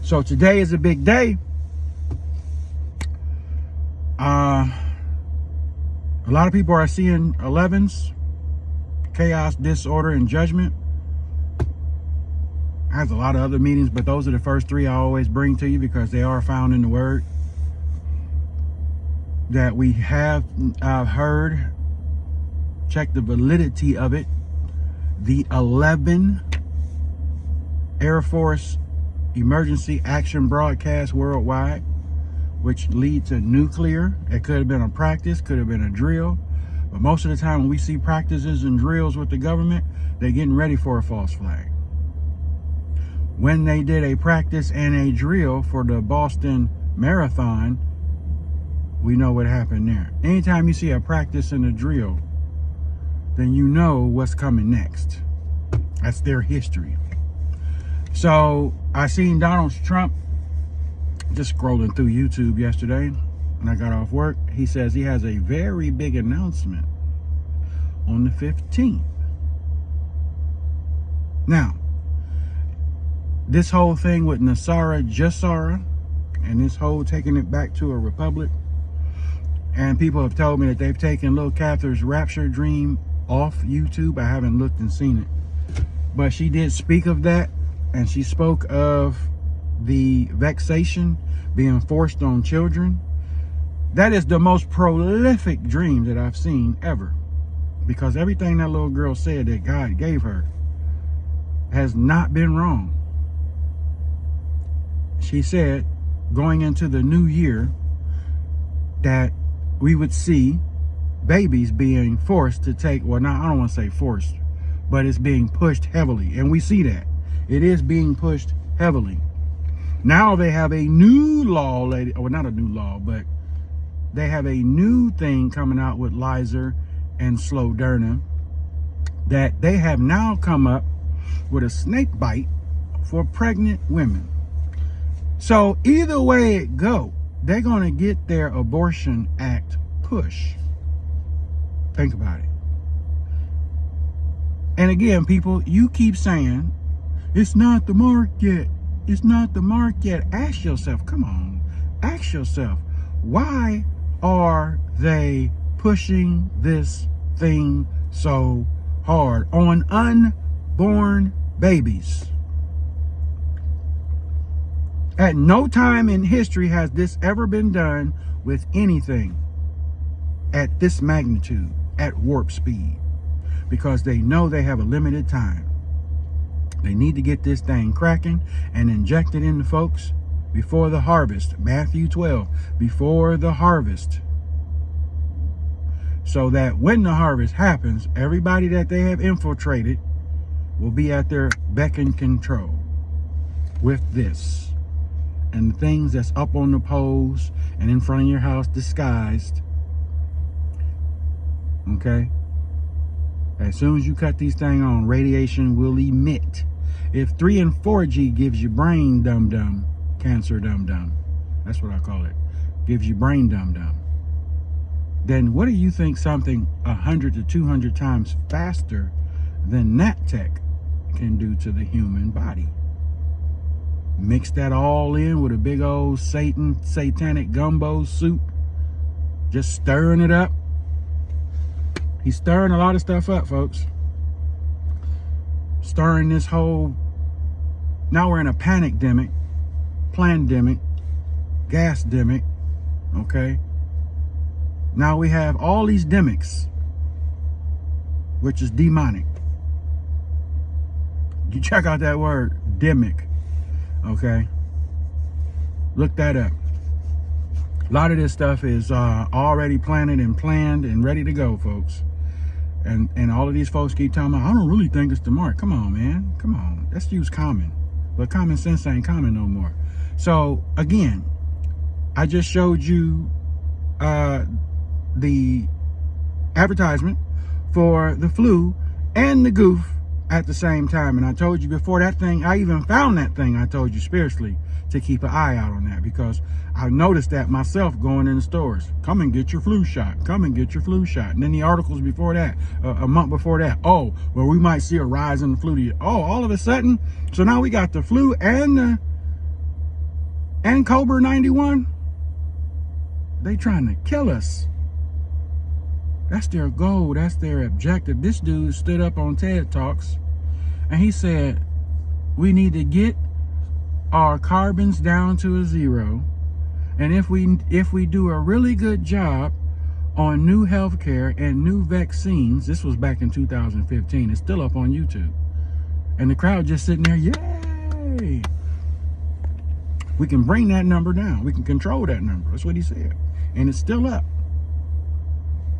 So today is a big day. A lot of people are seeing 11s, chaos, disorder, and judgment. Has a lot of other meanings, but those are the first three I always bring to you because they are found in the Word. That we have heard, check the validity of it. The 11 Air Force emergency action broadcast worldwide, which lead to nuclear. It could have been a practice, could have been a drill. But most of the time when we see practices and drills with the government, they're getting ready for a false flag. When they did a practice and a drill for the Boston Marathon, we know what happened there. Anytime you see a practice and a drill, then you know what's coming next. That's their history. So I seen Donald Trump just scrolling through YouTube yesterday when I got off work. He says he has a very big announcement on the 15th. Now, this whole thing with Nasara Jassara and this whole taking it back to a republic, and people have told me that they've taken Lil Cather's Rapture Dream off YouTube. I haven't looked and seen it, but she did speak of that, and she spoke of the vexation being forced on children. That is the most prolific dream that I've seen ever, because everything that little girl said that God gave her has not been wrong. She said going into the new year that we would see babies being forced to take, well, not, I don't want to say forced, but it's being pushed heavily. And we see that. It is being pushed heavily. Now they have a new law, or not a new law, but they have a new thing coming out with Lizer and Slow Durham, that they have now come up with a snake bite for pregnant women. So either way it go, they're going to get their Abortion Act push. Think about it. And again, people, you keep saying, it's not the mark yet. It's not the mark yet. Ask yourself, come on, ask yourself, why are they pushing this thing so hard on unborn babies? At no time in history has this ever been done with anything at this magnitude, at warp speed, because they know they have a limited time. They need to get this thing cracking and inject it into folks before the harvest. Matthew 12, before the harvest. So that when the harvest happens, everybody that they have infiltrated will be at their beck and control with this. And the things that's up on the poles and in front of your house disguised. Okay? As soon as you cut these things on, radiation will emit. If 3 and 4G gives you brain dum-dum, cancer dum-dum, that's what I call it, gives you brain dum-dum, then what do you think something 100 to 200 times faster than that tech can do to the human body? Mix that all in with a big old satanic gumbo soup, just stirring it up. He's stirring a lot of stuff up, folks. Stirring this whole, now we're in a panic-demic, plandemic, gas-demic, okay? Now we have all these demics, which is demonic. You check out that word, demic, okay? Look that up. A lot of this stuff is already planted and planned and ready to go, folks. And all of these folks keep telling me, I don't really think it's the mark. Come on, man. Come on. Let's use common. But common sense ain't common no more. So, again, I just showed you the advertisement for the flu and the goof at the same time. And I told you before that thing, I even found that thing, I told you spiritually, to keep an eye out on that, because I noticed that myself going in the stores. Come and get your flu shot. Come and get your flu shot. And then the articles before that, a month before that, oh, well, we might see a rise in the flu. Oh, all of a sudden, so now we got the flu and the and Cobra 91, they trying to kill us. That's their goal. That's their objective. This dude stood up on TED Talks and he said, we need to get our carbons down to a 0. And if we do a really good job on new healthcare and new vaccines, this was back in 2015, it's still up on YouTube. And the crowd just sitting there, yay! We can bring that number down. We can control that number. That's what he said. And it's still up.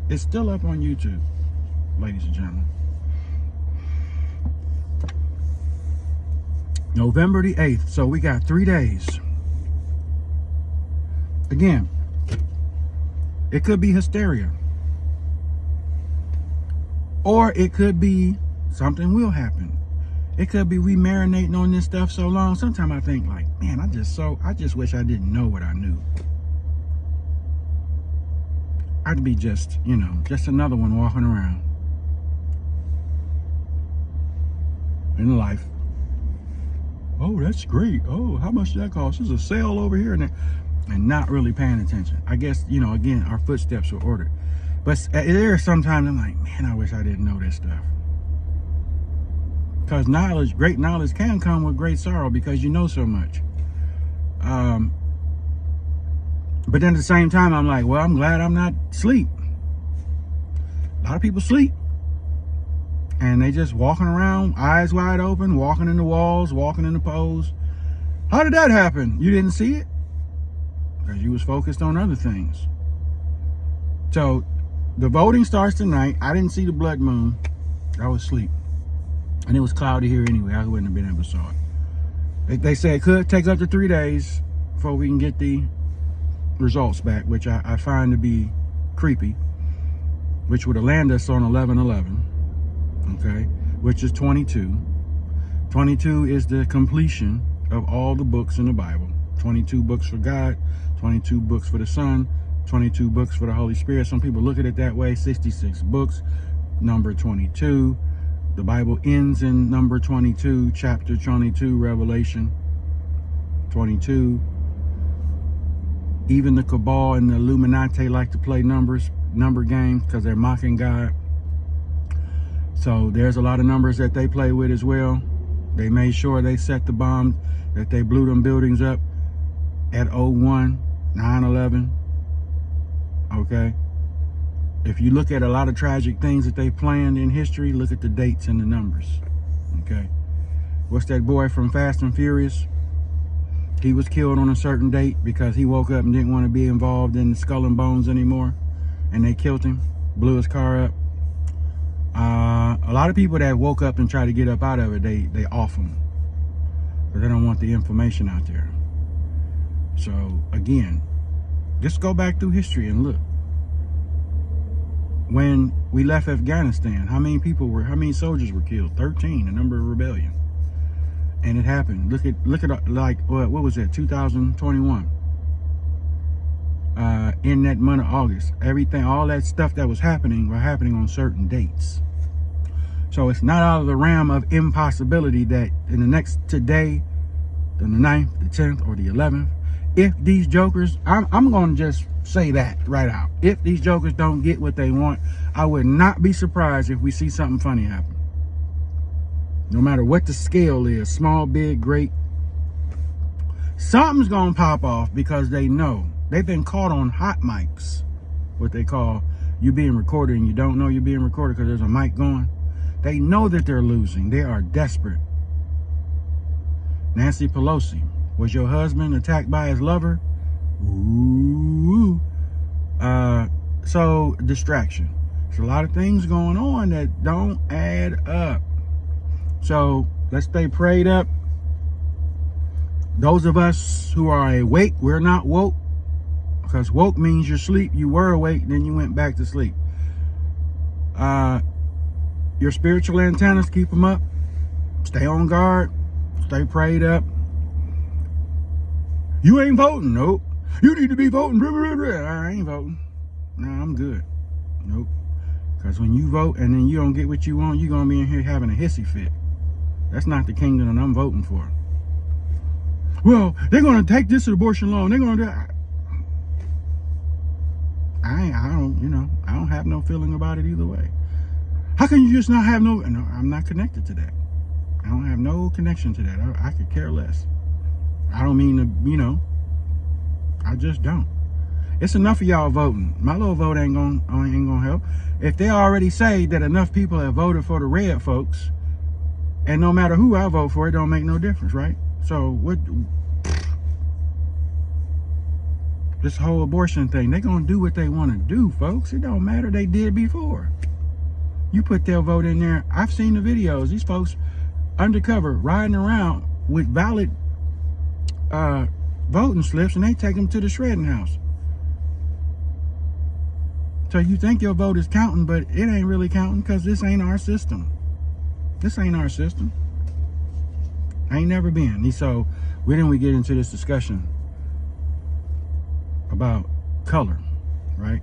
It's still up on YouTube, ladies and gentlemen. November the 8th. So we got 3 days. Again, it could be hysteria. Or it could be something will happen. It could be we marinating on this stuff so long. Sometimes I think like, man, I just wish I didn't know what I knew. I'd be just, you know, just another one walking around in life. Oh, that's great. Oh, how much did that cost? There's a sale over here and not really paying attention. I guess, you know, again, our footsteps were ordered. But there are sometimes I'm like, man, I wish I didn't know this stuff. Because knowledge, great knowledge can come with great sorrow because you know so much. But then at the same time, I'm like, well, I'm glad I'm not asleep. A lot of people sleep. And they just walking around, eyes wide open, walking in the walls, walking in the poles. How did that happen? You didn't see it? Because you was focused on other things. So the voting starts tonight. I didn't see the blood moon. I was asleep. And it was cloudy here anyway. I wouldn't have been able to saw it. They say it could take up to 3 days before we can get the results back, which I find to be creepy, which would have landed us on 11/11, okay, which is 22. 22 is the completion of all the books in the Bible. 22 books for God, 22 books for the Son, 22 books for the Holy Spirit. Some people look at it that way. 66 books, number 22. The Bible ends in number 22, chapter 22, Revelation 22. Even the cabal and the Illuminati like to play number games because they're mocking God. So there's a lot of numbers that they play with as well. They made sure they set the bomb, that they blew them buildings up at 01, 9/11. Okay. If you look at a lot of tragic things that they planned in history, look at the dates and the numbers. Okay. What's that boy from Fast and Furious? He was killed on a certain date because he woke up and didn't want to be involved in Skull and Bones anymore. And they killed him, blew his car up. A lot of people that woke up and try to get up out of it, they off them. Because they don't want the information out there. So, again, just go back through history and look. When we left Afghanistan, how many soldiers were killed? 13, the number of rebellion. And it happened. Look at like, what was that, 2021? In that month of August. Everything, all that stuff that was happening were happening on certain dates. So it's not out of the realm of impossibility that in the next today, the 9th, the 10th, or the 11th, if these jokers, I'm going to just say that right out. If these jokers don't get what they want, I would not be surprised if we see something funny happen. No matter what the scale is, small, big, great, something's going to pop off because they know. They've been caught on hot mics, what they call you being recorded and you don't know you're being recorded because there's a mic going. They know that they're losing. They are desperate. Nancy Pelosi, was your husband attacked by his lover? Ooh. So distraction. There's a lot of things going on that don't add up. So let's stay prayed up. Those of us who are awake, we're not woke. Because woke means you're asleep. You were awake, then you went back to sleep. Your spiritual antennas, keep them up. Stay on guard. Stay prayed up. You ain't voting. Nope. You need to be voting. I ain't voting. Nah, I'm good. Nope. Because when you vote and then you don't get what you want, you're going to be in here having a hissy fit. That's not the kingdom that I'm voting for. well, they're going to take this abortion law and they're going to do it. I don't have no feeling about it either way. How can you just not have no, I'm not connected to that. I don't have no connection to that. I could care less. I don't mean to, I just don't. It's enough of y'all voting. My little vote ain't gonna help. If they already say that enough people have voted for the red folks, and no matter who I vote for, it don't make no difference, right? So what? This whole abortion thing, they gonna do what they want to do, folks. It don't matter. They did before. You put their vote in there. I've seen the videos. These folks undercover riding around with valid voting slips, and they take them to the shredding house. So you think your vote is counting, but it ain't really counting because this ain't our system. This ain't our system. Ain't never been. So we get into this discussion about color, right?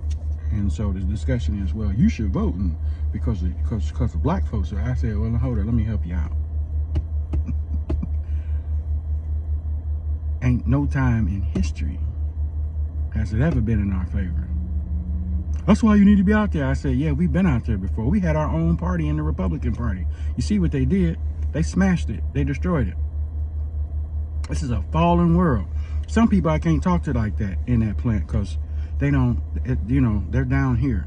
And so the discussion is, well, you should vote because the black folks are. I said, well, hold on, let me help you out. Ain't no time in history has it ever been in our favor. That's why you need to be out there. I said, yeah, we've been out there before. We had our own party in the Republican Party. You see what they did? They smashed it. They destroyed it. This is a fallen world. Some people I can't talk to like that in that plant because they don't, they're down here.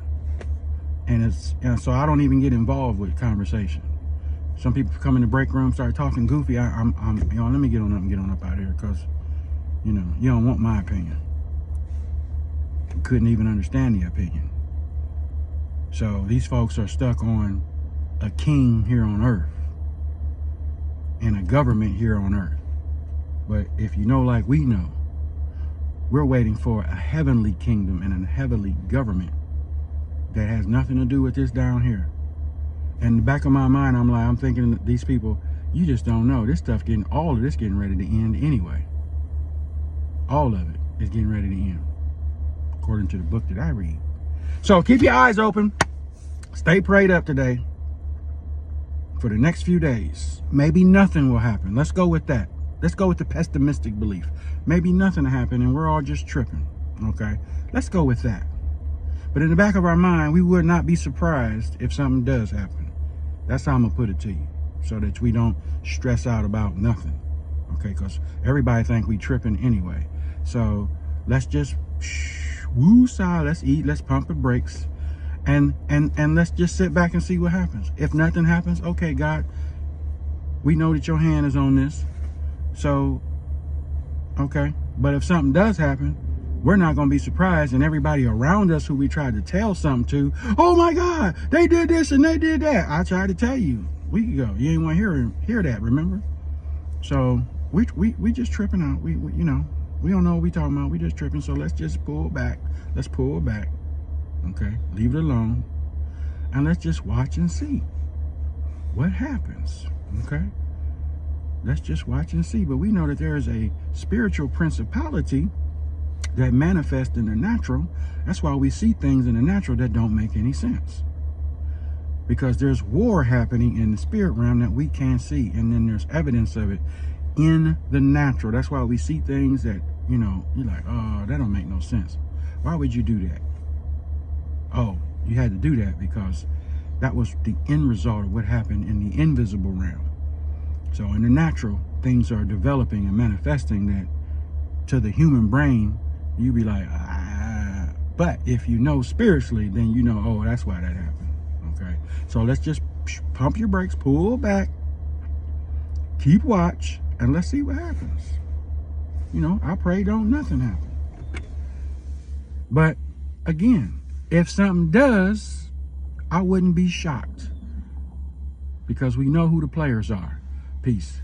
And so I don't even get involved with conversation. Some people come in the break room, start talking goofy. Let me get on up out here because, you don't want my opinion. You couldn't even understand the opinion. So these folks are stuck on a king here on earth and a government here on earth. But if you know, like we know, we're waiting for a heavenly kingdom and a heavenly government that has nothing to do with this down here. And in the back of my mind, I'm thinking that these people, you just don't know. This stuff all of this getting ready to end anyway. All of it is getting ready to end, according to the book that I read. So keep your eyes open. Stay prayed up today for the next few days. Maybe nothing will happen. Let's go with that. Let's go with the pessimistic belief. Maybe nothing will happen and we're all just tripping. Okay? Let's go with that. But in the back of our mind, we would not be surprised if something does happen. That's how I'm going to put it to you, so that we don't stress out about nothing. Okay? Because everybody think we tripping anyway. So let's just woo-side. Let's eat. Let's pump the brakes. And let's just sit back and see what happens. If nothing happens, okay, God, we know that your hand is on this. So, okay. But if something does happen, we're not going to be surprised. And everybody around us who we tried to tell something to, oh my God, they did this and they did that. I tried to tell you a week ago. You ain't want to hear that, remember? So we just tripping out. We don't know what we talking about. We just tripping. So let's just pull back. Let's pull back. Okay. Leave it alone. And let's just watch and see what happens. Okay. Let's just watch and see. But we know that there is a spiritual principality that manifests in the natural. That's why we see things in the natural that don't make any sense. Because there's war happening in the spirit realm that we can't see. And then there's evidence of it in the natural. That's why we see things that, you're like, oh, that don't make no sense. Why would you do that? Oh, you had to do that because that was the end result of what happened in the invisible realm. So in the natural, things are developing and manifesting that to the human brain, you be like, ah. But if you know spiritually, then you know, oh, that's why that happened. Okay. So let's just pump your brakes, pull back, keep watch, and let's see what happens. I pray nothing happen. But again, if something does, I wouldn't be shocked because we know who the players are. Peace.